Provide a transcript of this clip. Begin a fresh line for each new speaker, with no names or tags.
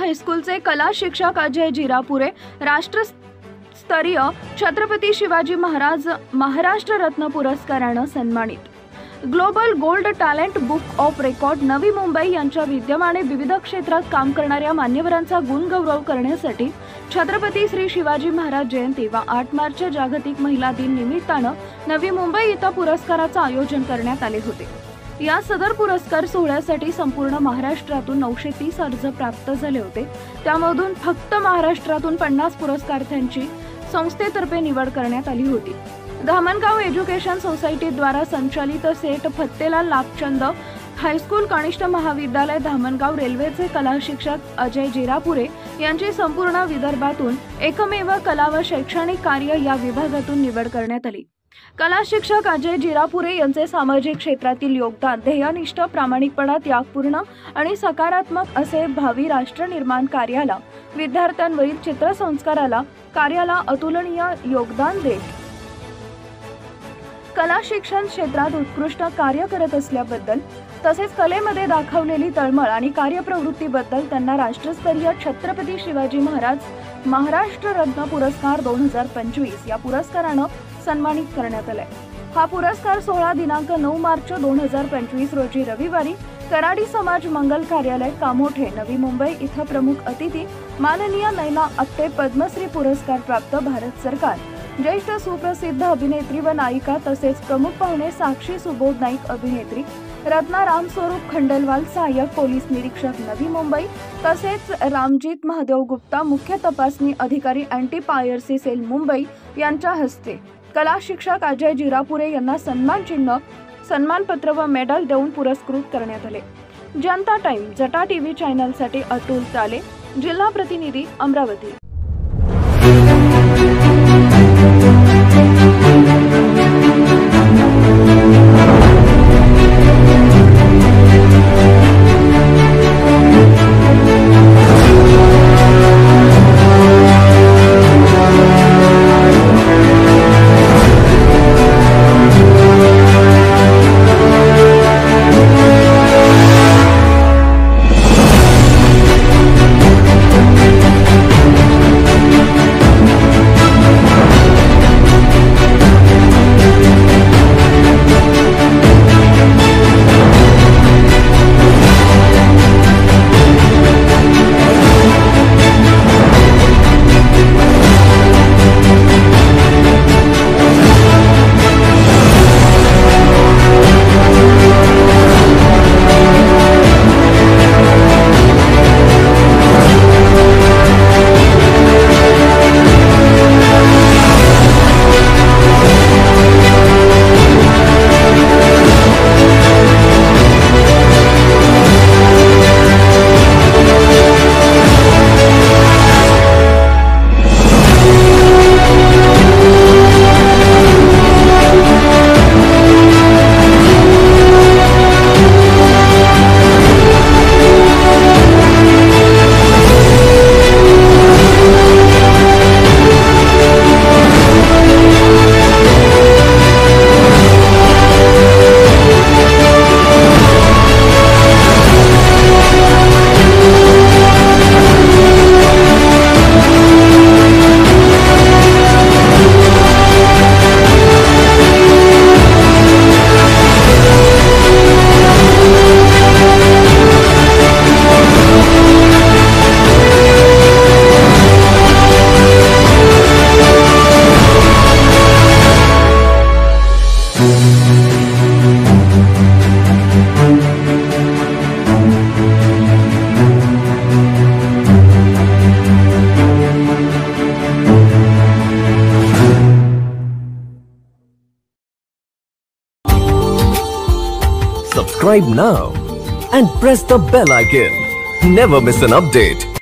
हायस्कूलचे कला शिक्षक अजय जिरापुरे राष्ट्रस्तरीय छत्रपती शिवाजी महाराज महाराष्ट्र रत्न पुरस्काराने सन्मानित। Global gold talent book of record Navi Mumbai यांच्या विद्यमाने विविध क्षेत्रात काम करणाऱ्या मान्यवरांचा गुणगौरव करण्यासाठी छत्रपती श्री शिवाजी महाराज जयंती व 8 मार्च जागतिक महिला दिन निमित्तानं नवी मुंबई इथं पुरस्काराचं आयोजन करण्यात आले होते। या सदर पुरस्कार सोहळ्यासाठी संपूर्ण महाराष्ट्रातून 930 अर्ज प्राप्त झाले होते। त्यामधून फक्त महाराष्ट्रातून 50 पुरस्कारार्थ्यांची संस्थेतर्फे निवड करण्यात आली होती। धामणगाव एज्युकेशन सोसायटी द्वारा संचालित सेठ फत्तेलाल लाभचंद हायस्कूल कनिष्ठ महाविद्यालय धामणगाव रेल्वेचे कला शिक्षक अजय जिरापुरे यांची संपूर्ण विदर्भातून एकमेव कला व शैक्षणिक कार्य या विभागातून निवड करण्यात आली। कला शिक्षक अजय जिरापुरे यांचे सामाजिक क्षेत्रातील योगदान ध्येयनिष्ठ, प्रामाणिकपणा, त्यागपूर्ण आणि सकारात्मक असे भावी राष्ट्र निर्माण कार्याला, विद्यार्थ्यांवरील चित्रसंस्काराला कार्याला अतुलनीय योगदान देत कला शिक्षण क्षेत्रात उत्कृष्ट कार्य करत असल्याबद्दल तसेच कलेमध्ये दाखवलेली तळमळ आणि कार्यप्रवृत्तीबद्दल त्यांना राष्ट्रस्तरीय छत्रपती शिवाजी महाराज महाराष्ट्र रत्न पुरस्कार 2025 या पुरस्काराने सन्मानित करण्यात आले। हा पुरस्कार सोहळा दिनांक 9 मार्च 2025 रोजी रविवारी कराडी समाज मंगल कार्यालय कामोठे नवी मुंबई इथं प्रमुख अतिथी माननीय नैना आपटे पद्मश्री पुरस्कार प्राप्त भारत सरकार ज्येष्ठ सुप्रसिद्ध अभिनेत्री व नायिका तसेच प्रमुख पाहुणे साक्षी सुबोध नाईक अभिनेत्री, रत्ना रामस्वरूप खंडेलवाल सहाय्यक पोलीस निरीक्षक नवी मुंबई तसेच रामजीत महादेव गुप्ता मुख्य तपासणी अधिकारी अँटी पायरसी सेल मुंबई यांच्या हस्ते कला शिक्षक अजय जिरापुरे यांना सन्मान चिन्ह, सन्मानपत्र व मेडल देऊन पुरस्कृत करण्यात आले। जनता टाइम जटा टीव्ही चॅनलसाठी अतुल ताले, जिल्हा प्रतिनिधी Amravati.
Subscribe now and press the bell icon. Never miss an update.